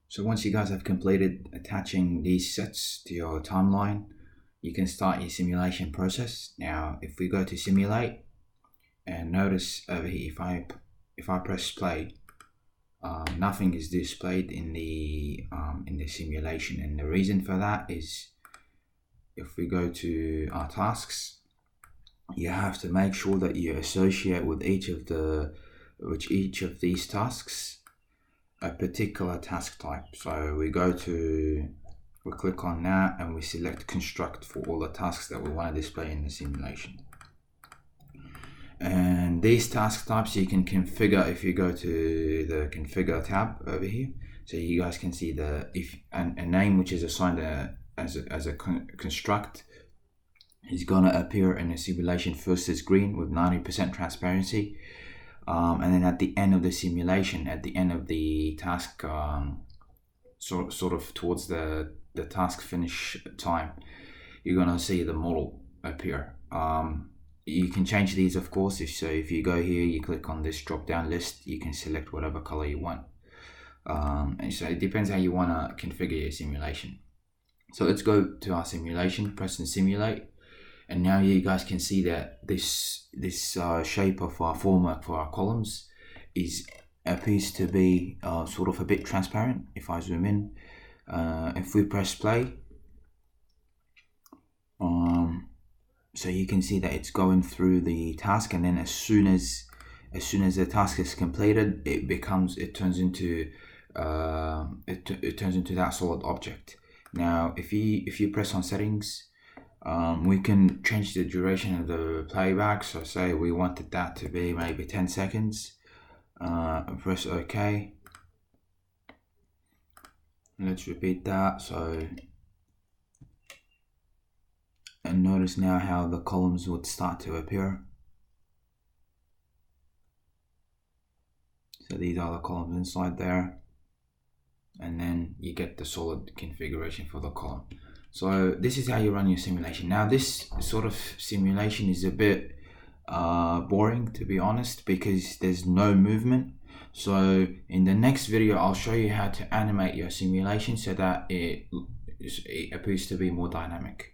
So once you guys have completed attaching these sets to your timeline, you can start your simulation process. Now, if we go to simulate, and notice over here, if I press play, nothing is displayed in the simulation, and the reason for that is if we go to our tasks, you have to make sure that you associate with each of these tasks a particular task type. So we click on that and we select construct for all the tasks that we want to display in the simulation. And these task types you can configure if you go to the configure tab over here. So you guys can see a name which is assigned as a construct is gonna appear in the simulation first as green with 90% transparency. And then at the end of the simulation, at the end of the task, sort of towards the task finish time, you're gonna see the model appear. You can change these, of course. If you go here, you click on this drop down list, you can select whatever color you want. And so it depends how you wanna configure your simulation. So let's go to our simulation, press and simulate. And now you guys can see that this shape of our formwork for our columns appears to be sort of a bit transparent. If I zoom in, if we press play, so you can see that it's going through the task, and then as soon as the task is completed, it turns into that solid object. Now, if you press on settings, we can change the duration of the playback. So say we wanted that to be maybe 10 seconds. Press OK. Let's repeat that. And notice now how the columns would start to appear. So these are the columns inside there. And then you get the solid configuration for the column. So this is how you run your simulation. Now this sort of simulation is a bit boring, to be honest, because there's no movement. So in the next video, I'll show you how to animate your simulation so that it appears to be more dynamic.